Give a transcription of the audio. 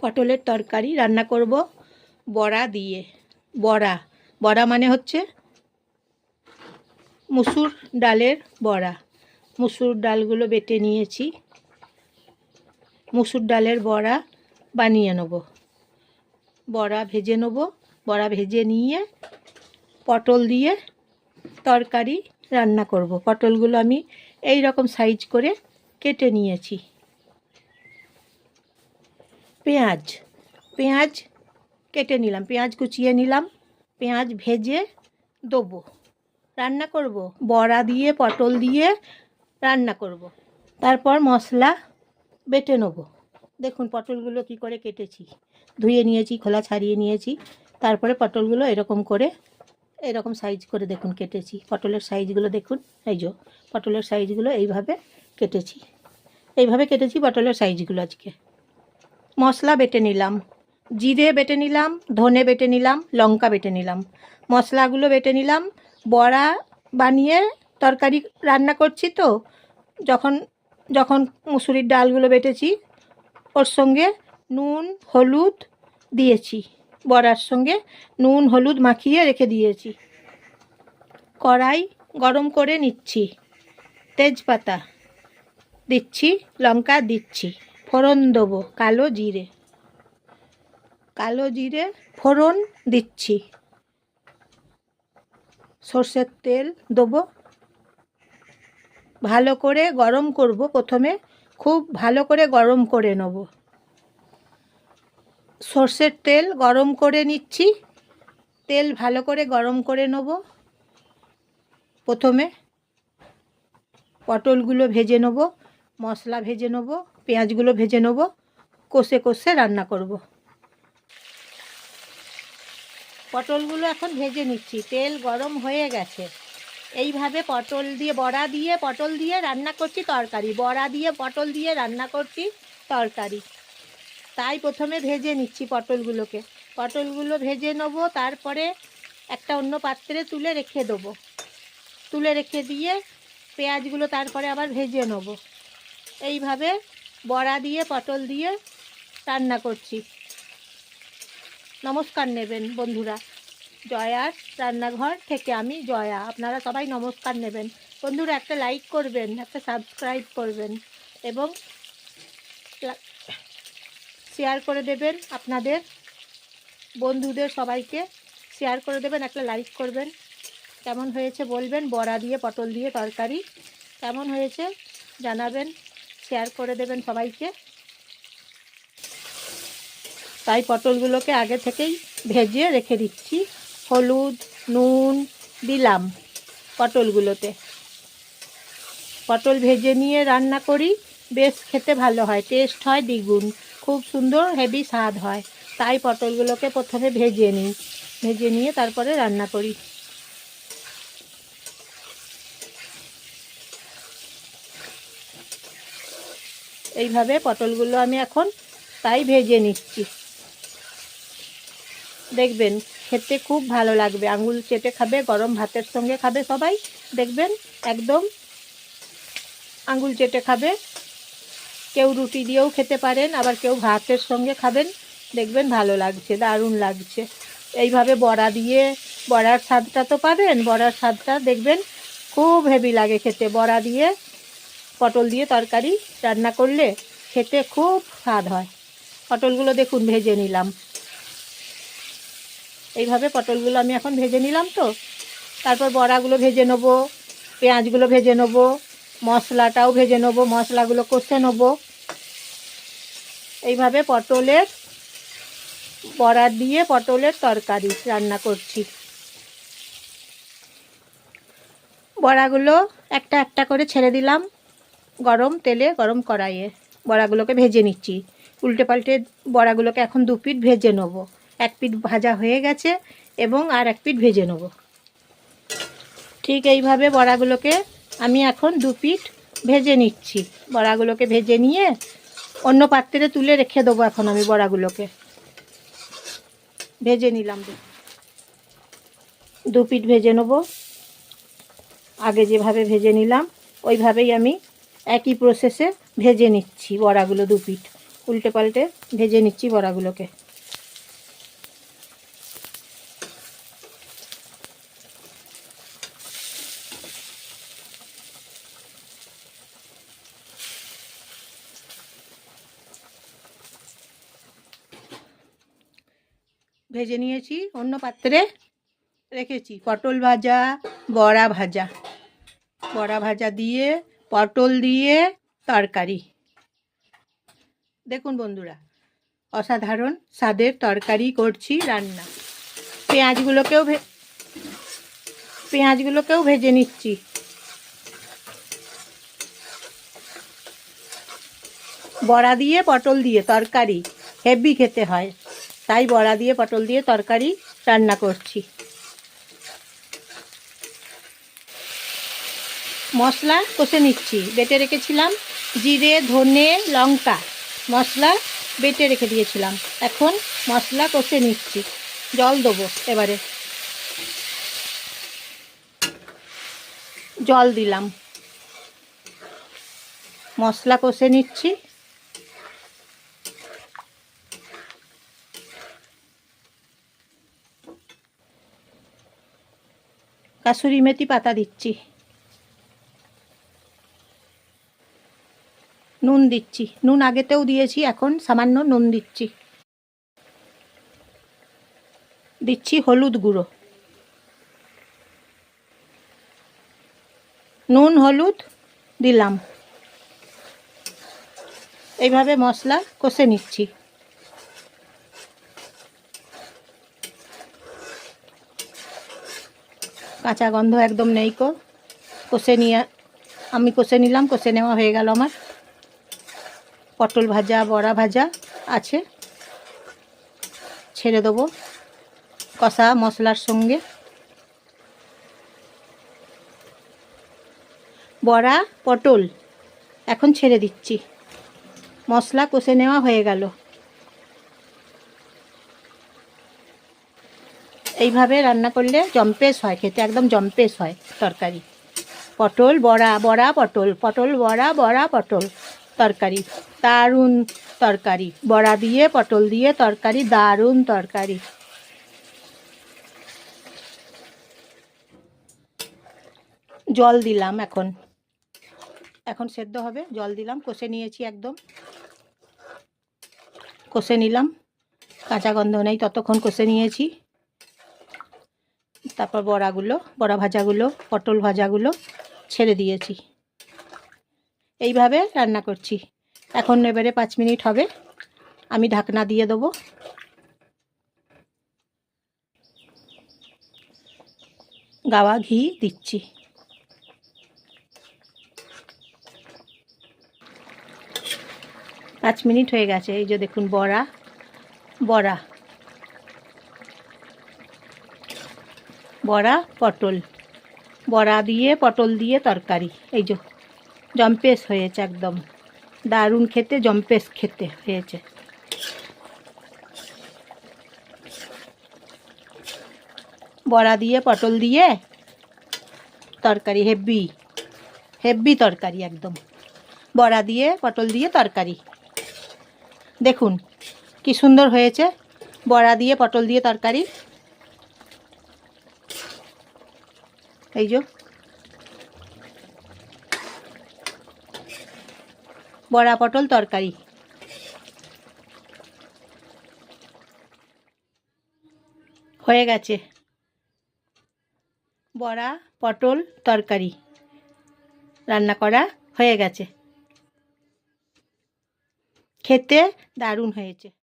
পটলের তরকারি রান্না করব বড়া দিয়ে। বড়া বড়া মানে হচ্ছে মুসুর ডালের বড়া। মুসুর ডালগুলো বেটে নিয়েছি, মুসুর ডালের বড়া বানিয়ে নেব। বড়া ভেজে নেব। বড়া ভেজে নিয়ে পটল দিয়ে তরকারি রান্না করব। পটলগুলো আমি এই রকম সাইজ করে কেটে নিয়েছি। পেঁয়াজ কেটে নিলাম, পেঁয়াজ কুচিয়ে নিলাম। পেঁয়াজ ভেজে দেবো, রান্না করব। বড়া দিয়ে পটল দিয়ে রান্না করব। তারপর মশলা বেটে নেব। দেখুন পটলগুলো কি করে কেটেছি, ধুয়ে নিয়েছি, খোলা ছাড়িয়ে নিয়েছি। তারপরে পটলগুলো এরকম সাইজ করে দেখুন কেটেছি। পটলের সাইজগুলো দেখুন, এই যে পটলের সাইজগুলো এইভাবে কেটেছি। পটলের সাইজগুলো আজকে। মশলা বেটে নিলাম, জিরে বেটে নিলাম, ধনে বেটে নিলাম, লঙ্কা বেটে নিলাম, মশলাগুলো বেটে নিলাম। বড়া বানিয়ে তরকারি রান্না করছি তো, যখন মুসুরির ডালগুলো বেটেছি ওর সঙ্গে নুন হলুদ দিয়েছি, বড়ার সঙ্গে নুন হলুদ মাখিয়ে রেখে দিয়েছি। কড়াই গরম করে নিচ্ছি, তেজপাতা দিচ্ছি, লঙ্কা দিচ্ছি, ফোড়ন দেবো কালো জিরে ফোড়ন দিচ্ছি। সর্ষের তেল দেবো, ভালো করে গরম করব। প্রথমে খুব ভালো করে গরম করে নেব। সর্ষের তেল গরম করে নিচ্ছি, তেল ভালো করে গরম করে নেব। প্রথমে পটলগুলো ভেজে নেব, মশলা ভেজে নেব, পেঁয়াজগুলো ভেজে নেব, কষে কষে রান্না করব। পটলগুলো এখন ভেজে নিচ্ছি, তেল গরম হয়ে গেছে। এইভাবে বড়া দিয়ে পটল দিয়ে রান্না করছি তরকারি। বড়া দিয়ে পটল দিয়ে রান্না করছি তরকারি, তাই প্রথমে ভেজে নিচ্ছি পটলগুলোকে। পটলগুলো ভেজে নেব, তারপরে একটা অন্য পাত্রে তুলে রেখে দেবো। তুলে রেখে দিয়ে পেঁয়াজগুলো তারপরে আবার ভেজে নেব। এইভাবে বড়া দিয়ে পটল দিয়ে রান্না করছি। নমস্কার নেবেন বন্ধুরা, জয়ার রান্নাঘর থেকে আমি জয়া। আপনারা সবাই নমস্কার নেবেন। বন্ধুরা একটা লাইক করবেন, একটা সাবস্ক্রাইব করবেন এবং শেয়ার করে দেবেন। আপনাদের বন্ধুদের সবাইকে শেয়ার করে দেবেন, একটা লাইক করবেন। কেমন হয়েছে বলবেন, বড়া দিয়ে পটল দিয়ে তরকারি কেমন হয়েছে জানাবেন, শেয়ার করে দেবেন সবাইকে। তাই পটলগুলোকে আগে থেকেই ভেজে রেখে দিচ্ছি। হলুদ নুন দিলাম পটলগুলোতে। পটল ভেজে নিয়ে রান্না করি, বেশ খেতে ভালো হয়, টেস্ট হয় দ্বিগুণ, খুব সুন্দর হেভি স্বাদ হয়। তাই পটলগুলোকে প্রথমে ভেজে নিই, ভেজে নিয়ে তারপরে রান্না করি। এইভাবে পটলগুলো আমি এখন তাই ভেজে নিচ্ছি। দেখবেন খেতে খুব ভালো লাগবে, আঙুল চেটে খাবে, গরম ভাতের সঙ্গে খাবে সবাই। দেখবেন একদম আঙুল চেটে খাবে। কেউ রুটি দিয়েও খেতে পারেন, আবার কেউ ভাতের সঙ্গে খাবেন, দেখবেন ভালো লাগছে, দারুণ লাগছে। এইভাবে বড়া দিয়ে বড়ার স্বাদটা তো পাবেন, বড়ার স্বাদটা দেখবেন খুব হেভি লাগে খেতে। বড়া দিয়ে পটল দিয়ে তরকারি রান্না করলে খেতে খুব স্বাদ হয়। পটলগুলো দেখুন ভেজে নিলাম। এইভাবে পটলগুলো আমি এখন ভেজে নিলাম তো, তারপর বড়াগুলো ভেজে নেব, পেঁয়াজগুলো ভেজে নেব, মশলাটাও ভেজে নেব, মশলাগুলো কষে নেব। এইভাবে বড়া দিয়ে পটলের তরকারি রান্না করছি। বড়াগুলো একটা একটা করে ছেড়ে দিলাম গরম তেলে, গরম কড়াইয়ে। বড়াগুলোকে ভেজে নিচ্ছি উল্টে পাল্টে। বড়াগুলোকে এখন 2 পিঠ ভেজে নেব। 1 পিঠ ভাজা হয়ে গেছে এবং আর 1 পিঠ ভেজে নেব। ঠিক এইভাবে বড়াগুলোকে আমি এখন 2 পিঠ ভেজে নিচ্ছি। বড়াগুলোকে ভেজে নিয়ে অন্য পাত্রে তুলে রেখে দেবো। এখন আমি বড়াগুলোকে ভেজে নিলাম, 2 পিঠ ভেজে নেব। আগে যেভাবে ভেজে নিলাম ওইভাবেই আমি একই প্রসেসে ভেজে নিচ্ছি বড়াগুলো 2 পিঠ। উল্টে পাল্টে ভেজে নিচ্ছি বড়াগুলোকে। ভেজে নিয়েছি, অন্য পাত্রে রেখেছি পটল ভাজা, বড়া ভাজা, বড়া ভাজা দিয়ে পটল দিয়ে তরকারি। দেখুন বন্ধুরা, অসাধারণ স্বাদের তরকারি করছি রান্না। পেঁয়াজগুলোকেও ভেজে নিচ্ছি। বড়া দিয়ে পটল দিয়ে তরকারি হেভি খেতে হয়, তাই বড়া দিয়ে পটল দিয়ে তরকারি রান্না করছি। মশলা কষে নিচ্ছি। বেটে রেখেছিলাম জিরে, ধনে, লঙ্কা মশলা বেটে রেখে দিয়েছিলাম। এখন মশলা কষে নিচ্ছি। জল দেবো, এবারে জল দিলাম। মশলা কষে নিচ্ছি। কাসুরি মেথি পাতা দিচ্ছি। নুন দিচ্ছি। নুন আগেতেও দিয়েছি, এখন সামান্য নুন দিচ্ছি। দিচ্ছি হলুদ গুঁড়ো। নুন হলুদ দিলাম। এইভাবে মশলা কষে নিচ্ছি। কাঁচা গন্ধ একদম নেই কো। আমি কষে নিলাম। কষে নেওয়া হয়ে গেল আমার। পটল ভাজা, বড়া ভাজা আছে, ছেড়ে দেবো কষা মশলার সঙ্গে। বড়া পটল এখন ছেড়ে দিচ্ছি। মশলা কষে নেওয়া হয়ে গেল। এইভাবে রান্না করলে জম্পেশ হয়, খেতে একদম জম্পেশ হয় তরকারি। পটল বড়া, বড়া পটল, পটল বড়া, বড়া পটল তরকারি, দারুণ তরকারি। বড়া দিয়ে পটল দিয়ে তরকারি, দারুণ তরকারি। জল দিলাম। এখন সেদ্ধ হবে। জল দিলাম। কষে নিয়েছি, একদম কষে নিলাম। কাঁচা গন্ধ নেই ততক্ষণ কষে নিয়েছি। তারপর বড়া ভাজাগুলো, পটল ভাজাগুলো ছেড়ে দিয়েছি। এইভাবে রান্না করছি। এখন এবারে 5 মিনিট হবে, আমি ঢাকনা দিয়ে দেবো। গাওয়া ঘি দিচ্ছি। পাঁচ মিনিট হয়ে গেছে। এই যে দেখুন, বড়া পটল, বড়া দিয়ে পটল দিয়ে তরকারি। এই যে জম্পেশ হয়েছে, একদম দারুণ খেতে, জম্পেশ খেতে হয়েছে। বড়া দিয়ে পটল দিয়ে তরকারি, হেভি তরকারি একদম। বড়া দিয়ে পটল দিয়ে তরকারি। দেখুন কি সুন্দর হয়েছে বড়া দিয়ে পটল দিয়ে তরকারি। এই যে বড়া পটল তরকারি হয়ে গেছে। বড়া পটল তরকারি রান্না করা হয়ে গেছে। খেতে দারুণ হয়েছে।